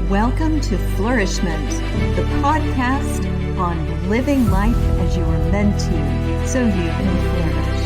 Welcome to Flourish-Meant, the podcast on living life as you are meant to, so you can flourish.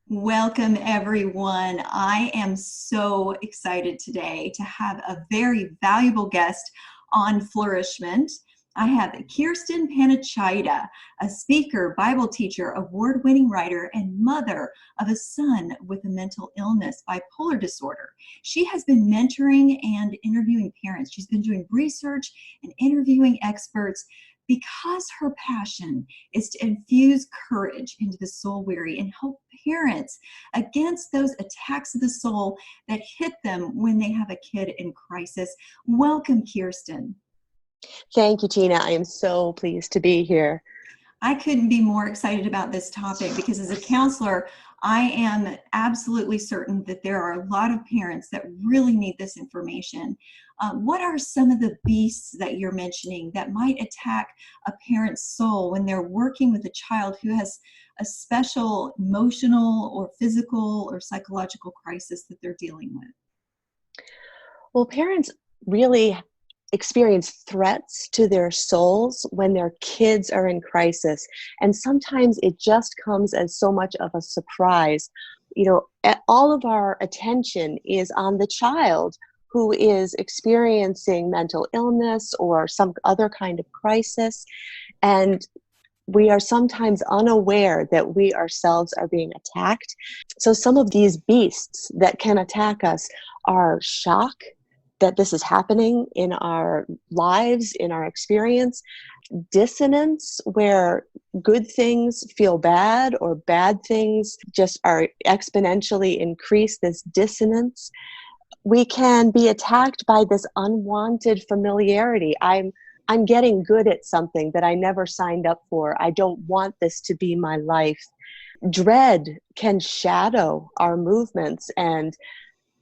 Welcome, everyone. I am so excited today to have a very valuable guest on Flourish-Meant. I have Kirsten Panachyda, a speaker, Bible teacher, award-winning writer, and mother of a son with a mental illness, bipolar disorder. She has been mentoring and interviewing parents. She's been doing research and interviewing experts because her passion is to infuse courage into the soul weary and help parents against those attacks of the soul that hit them when they have a kid in crisis. Welcome, Kirsten. Thank you, Tina. I am so pleased to be here. I couldn't be more excited about this topic because as a counselor, I am absolutely certain that there are a lot of parents that really need this information. What are some of the beasts that you're mentioning that might attack a parent's soul when they're working with a child who has a special emotional or physical or psychological crisis that they're dealing with? Well, parents really experience threats to their souls when their kids are in crisis. And sometimes it just comes as so much of a surprise. All of our attention is on the child who is experiencing mental illness or some other kind of crisis. And we are sometimes unaware that we ourselves are being attacked. So some of these beasts that can attack us are shock that this is happening in our lives, in our experience, dissonance, where good things feel bad or bad things just are exponentially increased, this dissonance. We can be attacked by this unwanted familiarity. I'm getting good at something that I never signed up for. I don't want this to be my life. Dread can shadow our movements and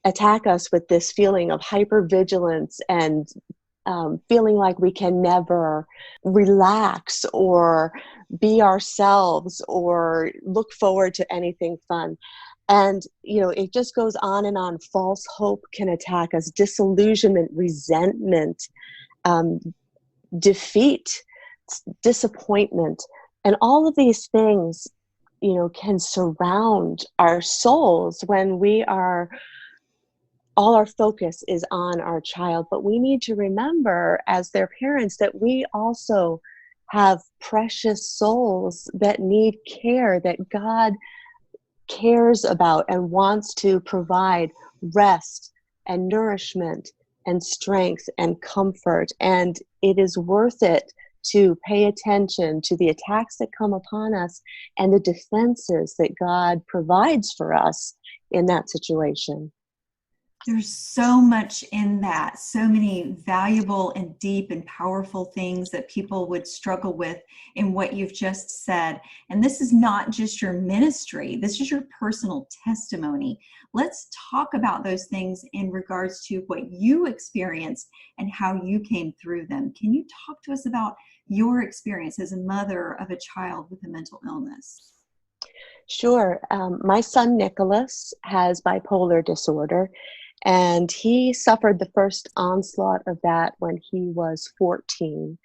attack us with this feeling of hypervigilance and feeling like we can never relax or be ourselves or look forward to anything fun. And, it just goes on and on. False hope can attack us, disillusionment, resentment, defeat, disappointment. And all of these things, can surround our souls when all our focus is on our child. But we need to remember as their parents that we also have precious souls that need care, that God cares about and wants to provide rest and nourishment and strength and comfort. And it is worth it to pay attention to the attacks that come upon us and the defenses that God provides for us in that situation. There's so much in that, so many valuable and deep and powerful things that people would struggle with in what you've just said. And this is not just your ministry, this is your personal testimony. Let's talk about those things in regards to what you experienced and how you came through them. Can you talk to us about your experience as a mother of a child with a mental illness? Sure. My son, Nicholas, has bipolar disorder. And he suffered the first onslaught of that when he was 14.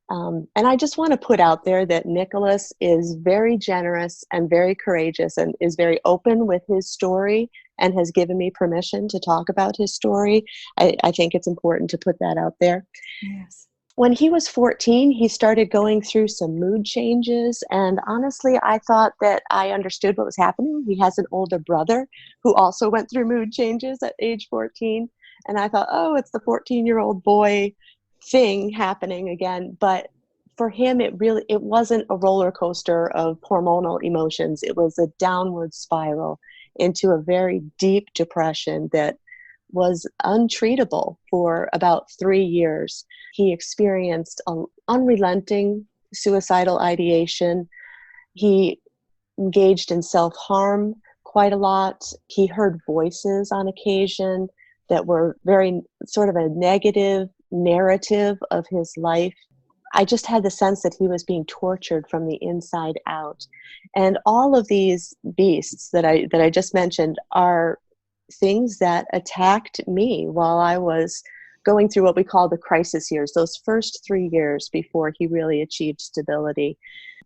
And I just want to put out there that Nicholas is very generous and very courageous and is very open with his story and has given me permission to talk about his story. I think it's important to put that out there. Yes. When he was 14, he started going through some mood changes. And honestly, I thought that I understood what was happening. He has an older brother who also went through mood changes at age 14. And I thought, oh, it's the 14-year-old boy thing happening again. But for him, it wasn't a roller coaster of hormonal emotions. It was a downward spiral into a very deep depression that was untreatable for about 3 years. He experienced an unrelenting suicidal ideation. He engaged in self-harm quite a lot. He heard voices on occasion that were very sort of a negative narrative of his life. I just had the sense that he was being tortured from the inside out. And all of these beasts that I just mentioned are things that attacked me while I was going through what we call the crisis years, those first 3 years before he really achieved stability.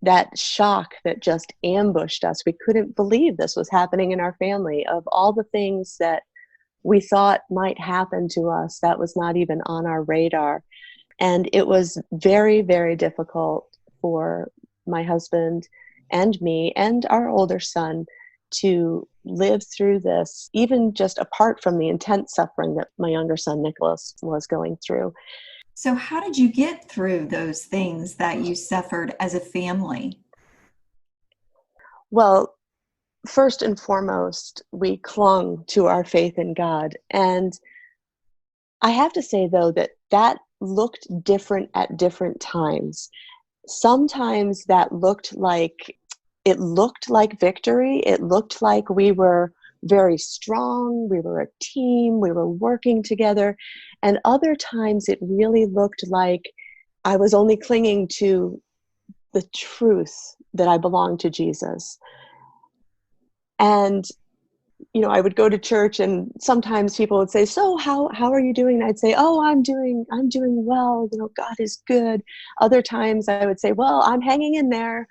That shock that just ambushed us. We couldn't believe this was happening in our family. Of all the things that we thought might happen to us, that was not even on our radar. And it was very, very difficult for my husband and me and our older son to live through this, even just apart from the intense suffering that my younger son, Nicholas, was going through. So, how did you get through those things that you suffered as a family? Well, first and foremost, we clung to our faith in God. And I have to say, though, that looked different at different times. Sometimes that looked like victory. It looked like we were very strong. We were a team. We were working together. And other times it really looked like I was only clinging to the truth that I belonged to Jesus. And I would go to church, and sometimes people would say, "So how are you doing?" And I'd say, "Oh, I'm doing well. God is good." Other times I would say, "Well, I'm hanging in there."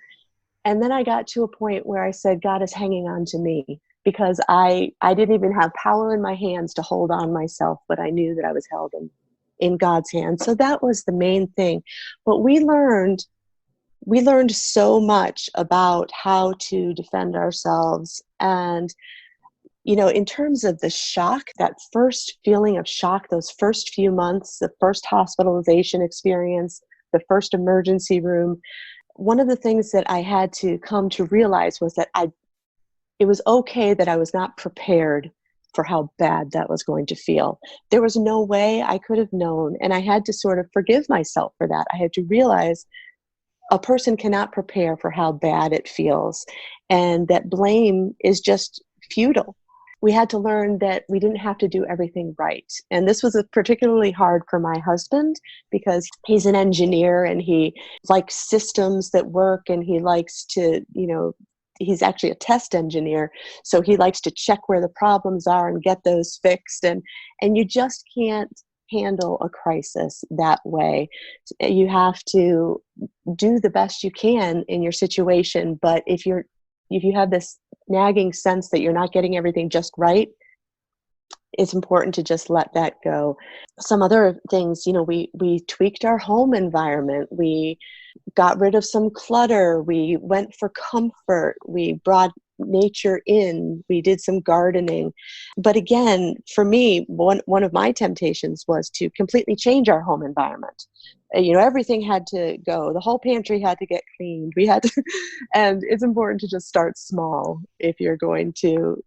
And then I got to a point where I said, "God is hanging on to me," because I didn't even have power in my hands to hold on myself, but I knew that I was held in God's hands. So that was the main thing. But we learned so much about how to defend ourselves. And in terms of the shock, that first feeling of shock, those first few months, the first hospitalization experience, the first emergency room, one of the things that I had to come to realize was that it was okay that I was not prepared for how bad that was going to feel. There was no way I could have known, and I had to sort of forgive myself for that. I had to realize a person cannot prepare for how bad it feels, and that blame is just futile. We had to learn that we didn't have to do everything right. And this was particularly hard for my husband because he's an engineer and he likes systems that work, and he likes to, he's actually a test engineer. So he likes to check where the problems are and get those fixed. And you just can't handle a crisis that way. You have to do the best you can in your situation. But if you have this nagging sense that you're not getting everything just right, it's important to just let that go. Some other things, we tweaked our home environment. We got rid of some clutter. We went for comfort. We brought nature in. We did some gardening. But again, for me, one of my temptations was to completely change our home environment. Everything had to go. The whole pantry had to get cleaned. We had to, and it's important to just start small if you're going to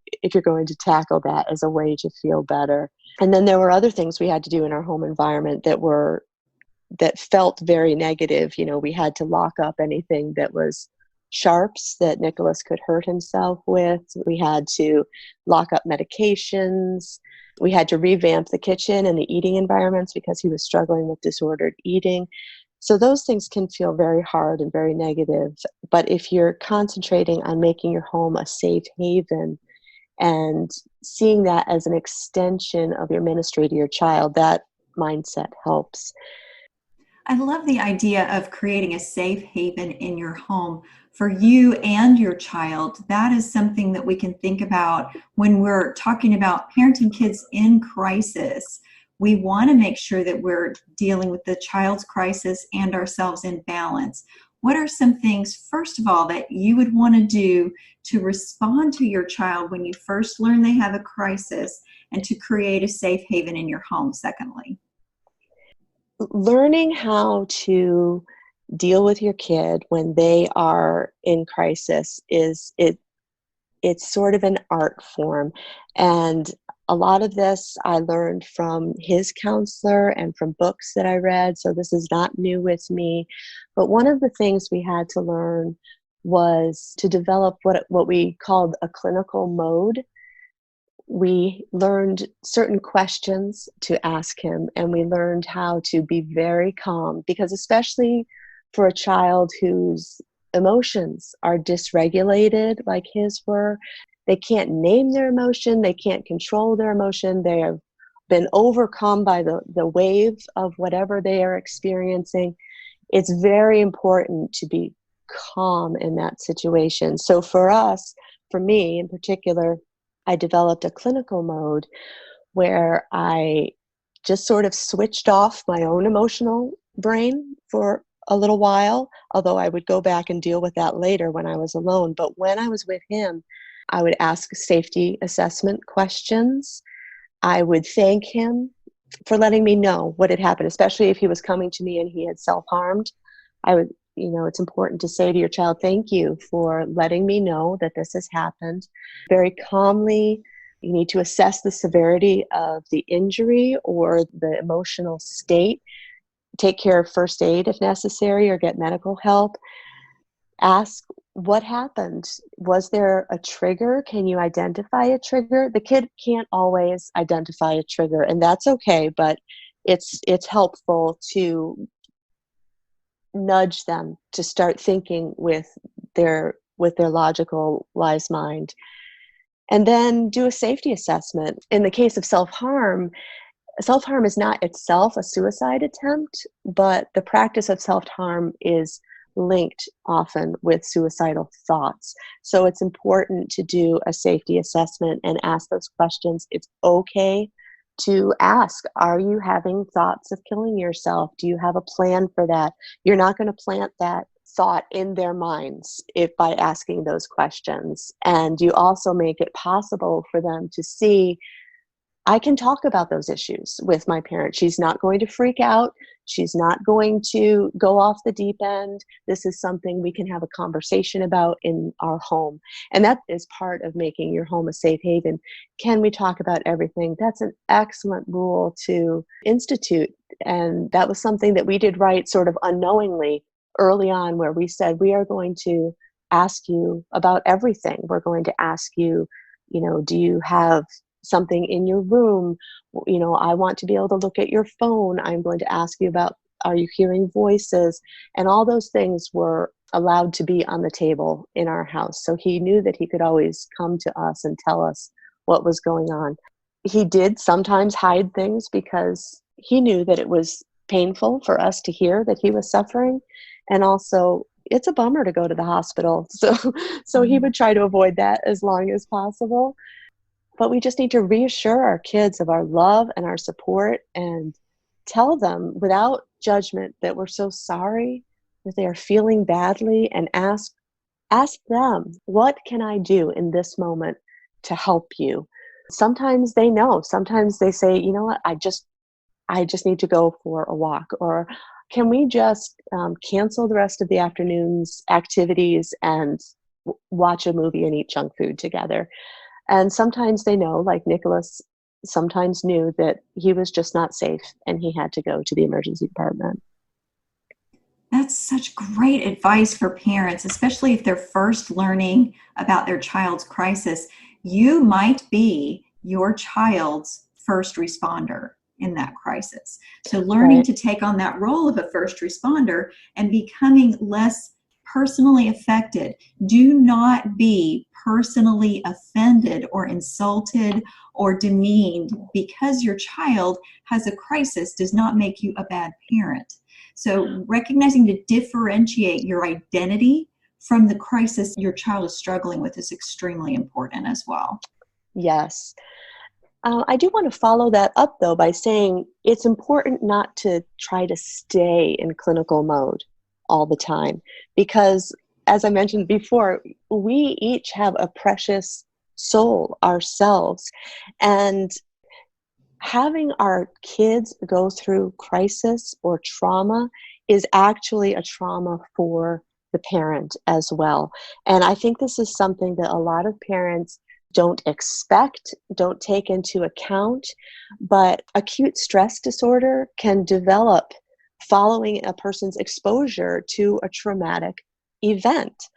tackle that as a way to feel better. And then there were other things we had to do in our home environment that felt very negative. We had to lock up anything that was sharps that Nicholas could hurt himself with. We had to lock up medications. We had to revamp the kitchen and the eating environments because he was struggling with disordered eating. So those things can feel very hard and very negative. But if you're concentrating on making your home a safe haven and seeing that as an extension of your ministry to your child, that mindset helps. I love the idea of creating a safe haven in your home for you and your child. That is something that we can think about when we're talking about parenting kids in crisis. We want to make sure that we're dealing with the child's crisis and ourselves in balance. What are some things, first of all, that you would want to do to respond to your child when you first learn they have a crisis, and to create a safe haven in your home, secondly? Learning how to deal with your kid when they are in crisis it's sort of an art form. And a lot of this I learned from his counselor and from books that I read, so this is not new with me. But one of the things we had to learn was to develop what we called a clinical mode. We learned certain questions to ask him, and we learned how to be very calm, because especially for a child whose emotions are dysregulated like his were, they can't name their emotion, they can't control their emotion, they have been overcome by the wave of whatever they are experiencing. It's very important to be calm in that situation. So for us, for me in particular, I developed a clinical mode where I just sort of switched off my own emotional brain for a little while, although I would go back and deal with that later when I was alone. But when I was with him, I would ask safety assessment questions. I would thank him for letting me know what had happened, especially if he was coming to me and he had self-harmed. I would, it's important to say to your child, thank you for letting me know that this has happened. Very calmly, you need to assess the severity of the injury or the emotional state. Take care of first aid if necessary, or get medical help. Ask what happened. Was there a trigger? Can you identify a trigger? The kid can't always identify a trigger, and that's okay, but it's helpful to nudge them to start thinking with their logical wise mind. And then do a safety assessment. In the case of self-harm is not itself a suicide attempt, but the practice of self-harm is linked often with suicidal thoughts. So it's important to do a safety assessment and ask those questions. It's okay to ask, are you having thoughts of killing yourself? Do you have a plan for that? You're not going to plant that thought in their minds by asking those questions. And you also make it possible for them to see, I can talk about those issues with my parent. She's not going to freak out. She's not going to go off the deep end. This is something we can have a conversation about in our home. And that is part of making your home a safe haven. Can we talk about everything? That's an excellent rule to institute. And that was something that we did right sort of unknowingly early on, where we said, we are going to ask you about everything. We're going to ask you, do you have something in your room? I want to be able to look at your phone. I'm going to ask you about, are you hearing voices? And all those things were allowed to be on the table in our house. So he knew that he could always come to us and tell us what was going on. He did sometimes hide things because he knew that it was painful for us to hear that he was suffering. And also, it's a bummer to go to the hospital. So he would try to avoid that as long as possible. But we just need to reassure our kids of our love and our support, and tell them without judgment that we're so sorry that they are feeling badly, and ask them, what can I do in this moment to help you? Sometimes they know. Sometimes they say, you know what, I just need to go for a walk, or can we just cancel the rest of the afternoon's activities and watch a movie and eat junk food together? And sometimes they know, like Nicholas sometimes knew, that he was just not safe and he had to go to the emergency department. That's such great advice for parents, especially if they're first learning about their child's crisis. You might be your child's first responder in that crisis. So learning Right. to take on that role of a first responder and becoming less personally affected. Do not be personally offended or insulted or demeaned because your child has a crisis does not make you a bad parent. So recognizing to differentiate your identity from the crisis your child is struggling with is extremely important as well. Yes. I do want to follow that up, though, by saying it's important not to try to stay in clinical mode all the time, because, as I mentioned before, we each have a precious soul ourselves. And having our kids go through crisis or trauma is actually a trauma for the parent as well. And I think this is something that a lot of parents don't expect, don't take into account, but acute stress disorder can develop following a person's exposure to a traumatic event.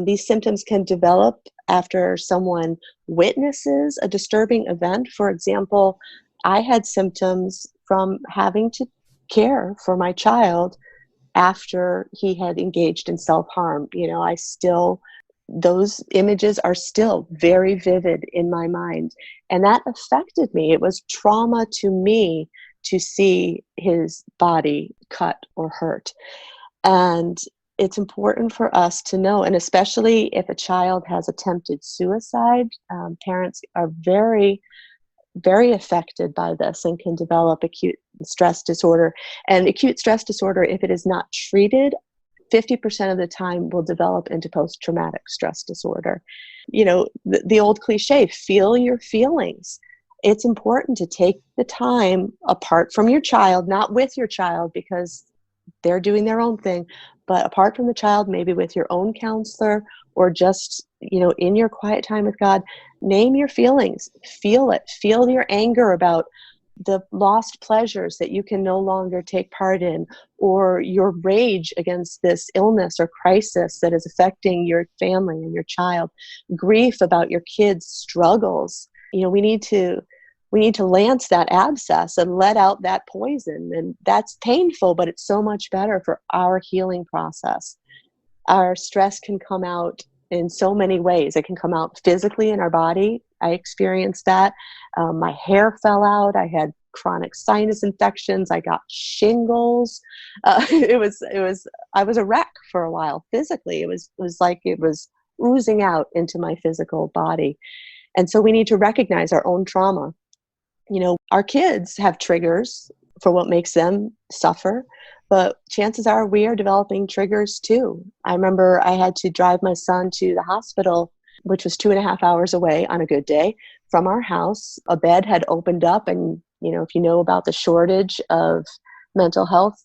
These symptoms can develop after someone witnesses a disturbing event. For example, I had symptoms from having to care for my child after he had engaged in self-harm. Those images are still very vivid in my mind. And that affected me. It was trauma to me to see his body cut or hurt. And it's important for us to know, and especially if a child has attempted suicide, parents are very, very affected by this and can develop acute stress disorder. And acute stress disorder, if it is not treated, 50% of the time will develop into post-traumatic stress disorder. The old cliche, feel your feelings. It's important to take the time apart from your child, not with your child because they're doing their own thing, but apart from the child, maybe with your own counselor or just, in your quiet time with God, name your feelings, feel it, feel your anger about the lost pleasures that you can no longer take part in, or your rage against this illness or crisis that is affecting your family and your child, grief about your kids' struggles. We need to lance that abscess and let out that poison. And that's painful, but it's so much better for our healing process. Our stress can come out in so many ways. It can come out physically in our body. I experienced that. My hair fell out. I had chronic sinus infections. I got shingles. I was a wreck for a while physically. It was like it was oozing out into my physical body. And so we need to recognize our own trauma. Our kids have triggers for what makes them suffer, but chances are we are developing triggers too. I remember I had to drive my son to the hospital, which was 2.5 hours away on a good day from our house. A bed had opened up, and if you know about the shortage of mental health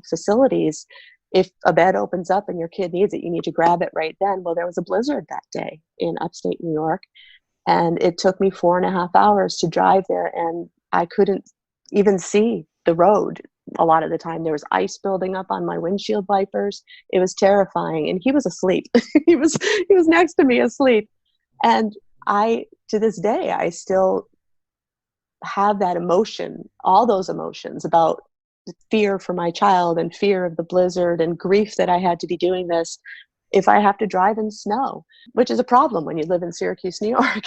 facilities, if a bed opens up and your kid needs it, you need to grab it right then. Well, there was a blizzard that day in upstate New York, and it took me 4.5 hours to drive there, and I couldn't even see the road. A lot of the time there was ice building up on my windshield wipers. It was terrifying. And he was asleep. he was next to me asleep. And to this day, I still have that emotion, all those emotions about fear for my child and fear of the blizzard and grief that I had to be doing this if I have to drive in snow, which is a problem when you live in Syracuse, New York.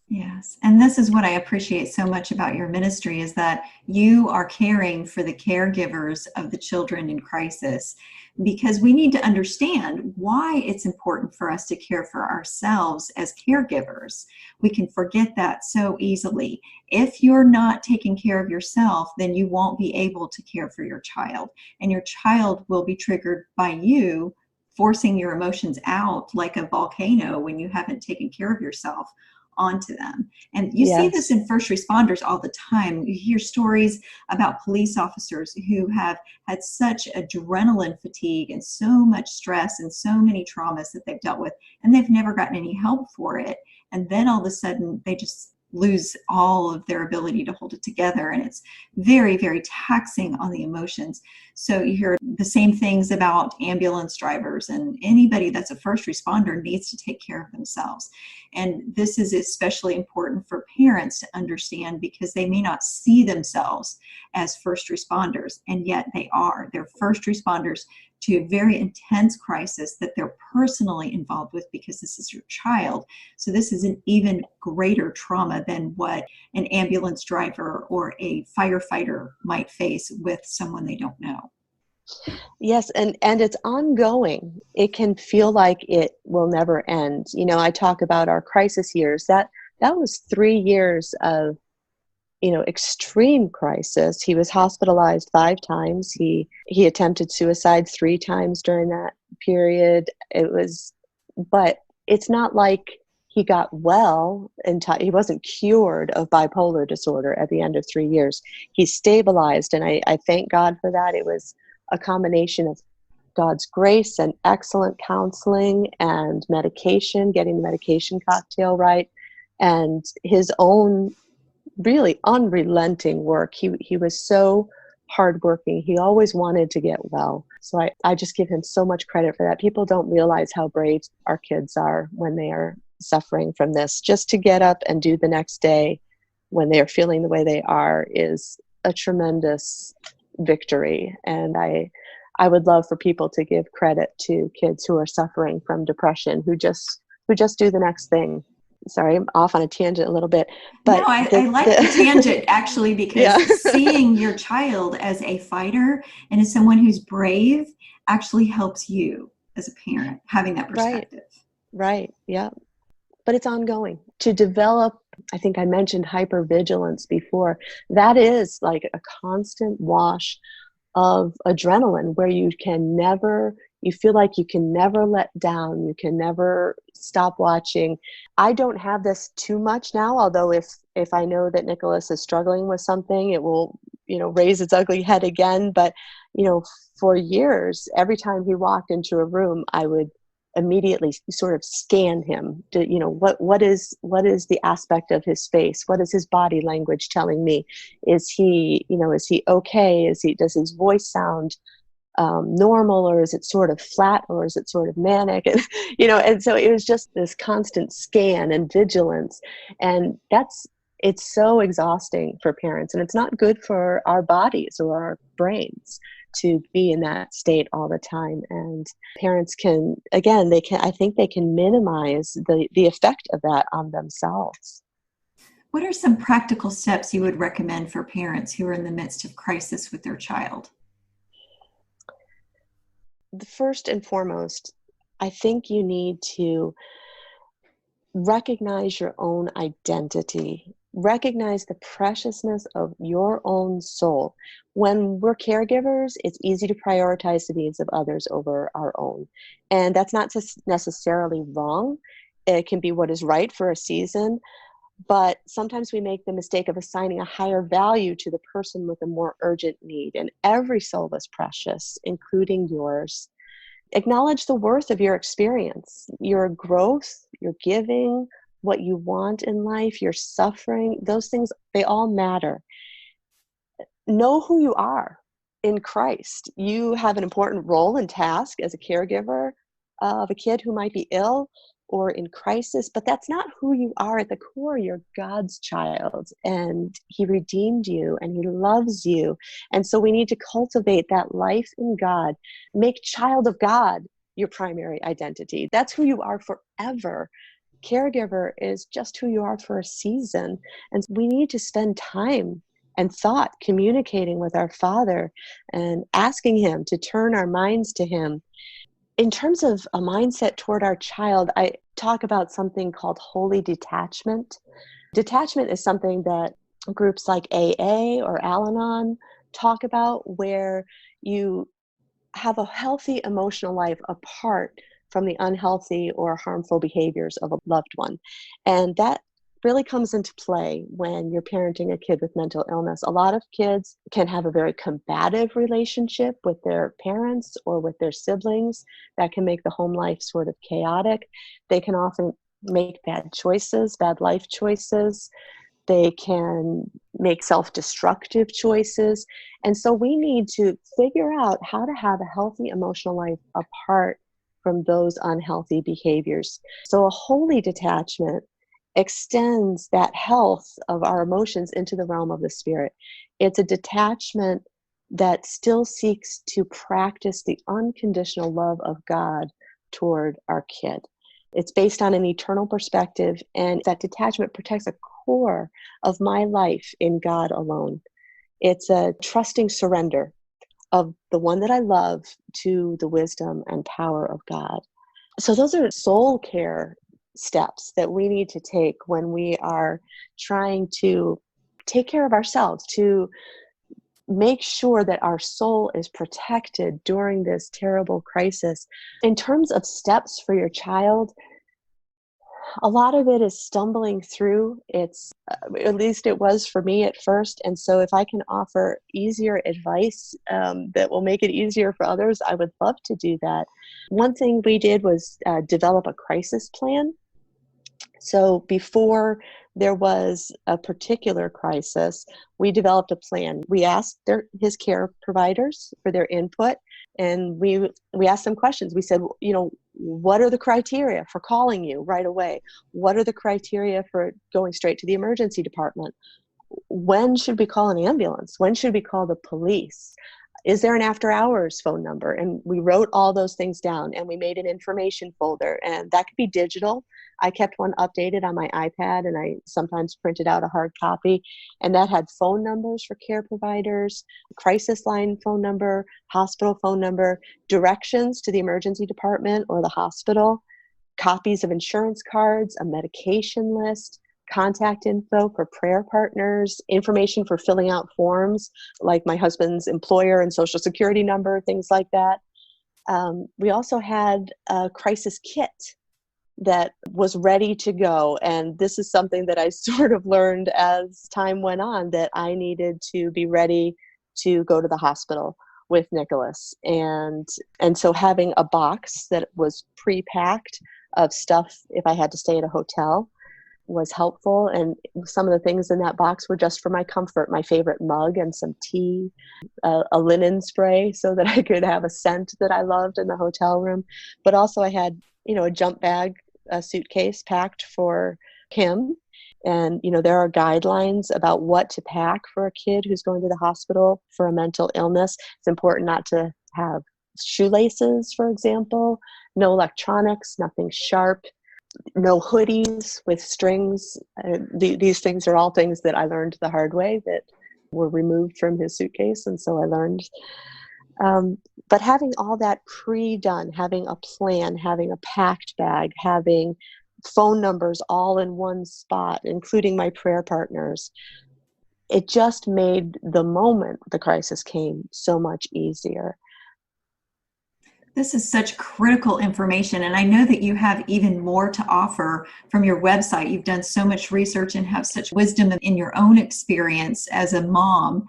Yes. And this is what I appreciate so much about your ministry, is that you are caring for the caregivers of the children in crisis, because we need to understand why it's important for us to care for ourselves as caregivers. We can forget that so easily. If you're not taking care of yourself, then you won't be able to care for your child, and your child will be triggered by you forcing your emotions out like a volcano when you haven't taken care of yourself onto them. And you see this Yes. in first responders all the time. You hear stories about police officers who have had such adrenaline fatigue and so much stress and so many traumas that they've dealt with, and they've never gotten any help for it. And then all of a sudden they just lose all of their ability to hold it together, and it's very, very taxing on the emotions. So you hear the same things about ambulance drivers, and anybody that's a first responder needs to take care of themselves. And this is especially important for parents to understand, because they may not see themselves as first responders, and yet they are. They're first responders to a very intense crisis that they're personally involved with, because this is your child. So this is an even greater trauma than what an ambulance driver or a firefighter might face with someone they don't know. Yes, and it's ongoing. It can feel like it will never end. I talk about our crisis years. That was 3 years of extreme crisis. He was hospitalized 5 times. He attempted suicide 3 times during that period. But it's not like he got well he wasn't cured of bipolar disorder at the end of 3 years. He stabilized, and I thank God for that. It was a combination of God's grace and excellent counseling and medication, getting the medication cocktail right, and his own really unrelenting work. He was so hardworking. He always wanted to get well. So I just give him so much credit for that. People don't realize how brave our kids are when they are suffering from this. Just to get up and do the next day when they are feeling the way they are is a tremendous victory. And I would love for people to give credit to kids who are suffering from depression, who just do the next thing. Sorry, I'm off on a tangent a little bit, No, but I like the tangent actually, because yeah. seeing your child as a fighter and as someone who's brave actually helps you as a parent, having that Right, perspective. right, yeah. But it's ongoing. To develop, I think I mentioned hypervigilance before, that is like a constant wash of adrenaline where you feel like you can never let down, you can never stop watching. I don't have this too much now, although if I know that Nicholas is struggling with something, it will, raise its ugly head again. But, for years, every time he walked into a room, I would immediately sort of scan him to, what is the aspect of his face? What is his body language telling me? Is he okay? Does his voice sound normal, or is it sort of flat, or is it sort of manic? And, and so it was just this constant scan and vigilance. And it's so exhausting for parents, and it's not good for our bodies or our brains to be in that state all the time. And parents I think they can minimize the effect of that on themselves. What are some practical steps you would recommend for parents who are in the midst of crisis with their child? The first and foremost, I think you need to recognize your own identity. Recognize the preciousness of your own soul. When we're caregivers, it's easy to prioritize the needs of others over our own. And that's not necessarily wrong. It can be what is right for a season. But sometimes we make the mistake of assigning a higher value to the person with a more urgent need. And every soul is precious, including yours. Acknowledge the worth of your experience, your growth, your giving, what you want in life, your suffering. Those things, they all matter. Know who you are in Christ. You have an important role and task as a caregiver of a kid who might be ill or in crisis, but that's not who you are at the core. You're God's child, and He redeemed you and He loves you. And so we need to cultivate that life in God. Make child of God your primary identity. That's who you are forever. Caregiver is just who you are for a season. And we need to spend time and thought communicating with our Father and asking Him to turn our minds to Him. In terms of a mindset toward our child, I talk about something called holy detachment. Detachment is something that groups like AA or Al-Anon talk about, where you have a healthy emotional life apart from the unhealthy or harmful behaviors of a loved one. And that really comes into play when you're parenting a kid with mental illness. A lot of kids can have a very combative relationship with their parents or with their siblings. That can make the home life sort of chaotic. They can often make bad life choices. They can make self-destructive choices. And so we need to figure out how to have a healthy emotional life apart from those unhealthy behaviors. So a holy detachment extends that health of our emotions into the realm of the spirit. It's a detachment that still seeks to practice the unconditional love of God toward our kid. It's based on an eternal perspective, and that detachment protects a core of my life in God alone. It's a trusting surrender of the one that I love to the wisdom and power of God. So those are soul care steps that we need to take when we are trying to take care of ourselves, to make sure that our soul is protected during this terrible crisis. In terms of steps for your child, a lot of it is stumbling through. It's at least it was for me at first. And so if I can offer easier advice that will make it easier for others, I would love to do that. One thing we did was develop a crisis plan. So before there was a particular crisis, we developed a plan. We asked his care providers for their input, and we asked them questions. We said, what are the criteria for calling you right away? What are the criteria for going straight to the emergency department? When should we call an ambulance? When should we call the police? Is there an after hours phone number? And we wrote all those things down, and we made an information folder, and that could be digital. I kept one updated on my iPad, and I sometimes printed out a hard copy, and that had phone numbers for care providers, crisis line phone number, hospital phone number, directions to the emergency department or the hospital, copies of insurance cards, a medication list, contact info for prayer partners, information for filling out forms, like my husband's employer and social security number, things like that. We also had a crisis kit that was ready to go. And this is something that I sort of learned as time went on, that I needed to be ready to go to the hospital with Nicholas. And so having a box that was pre-packed of stuff if I had to stay at a hotel was helpful. And some of the things in that box were just for my comfort: my favorite mug and some tea, a linen spray so that I could have a scent that I loved in the hotel room. But also I had, a jump bag, a suitcase packed for him. And, there are guidelines about what to pack for a kid who's going to the hospital for a mental illness. It's important not to have shoelaces, for example, no electronics, nothing sharp, no hoodies with strings. These things are all things that I learned the hard way that were removed from his suitcase. And so I learned. But having all that pre-done, having a plan, having a packed bag, having phone numbers all in one spot, including my prayer partners, it just made the moment the crisis came so much easier. This is such critical information, and I know that you have even more to offer from your website. You've done so much research and have such wisdom in your own experience as a mom.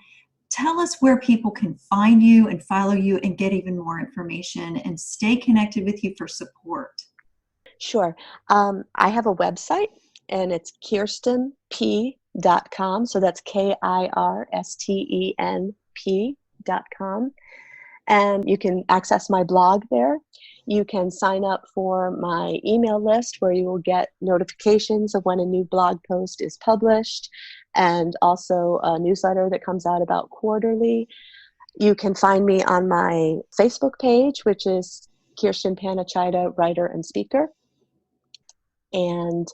Tell us where people can find you and follow you and get even more information and stay connected with you for support. Sure. I have a website, and it's kirstenp.com. So that's KIRSTENP.com. And you can access my blog there. You can sign up for my email list, where you will get notifications of when a new blog post is published, and also a newsletter that comes out about quarterly. You can find me on my Facebook page, which is Kirsten Panachyda, writer and speaker. And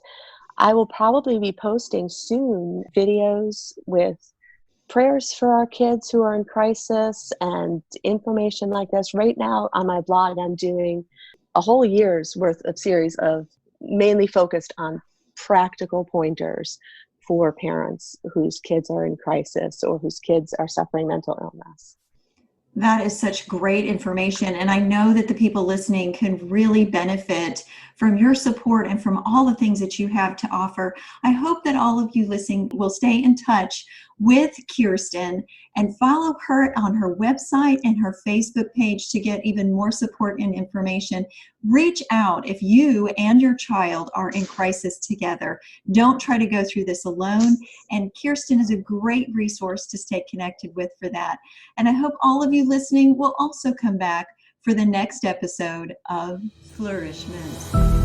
I will probably be posting soon videos with prayers for our kids who are in crisis and information like this. Right now on my blog, I'm doing a whole year's worth of series of mainly focused on practical pointers for parents whose kids are in crisis or whose kids are suffering mental illness. That is such great information. And I know that the people listening can really benefit from your support and from all the things that you have to offer. I hope that all of you listening will stay in touch with Kirsten and follow her on her website and her Facebook page to get even more support and information. Reach out if you and your child are in crisis together. Don't try to go through this alone. And Kirsten is a great resource to stay connected with for that. And I hope all of you listening will also come back for the next episode of Flourish-Meant.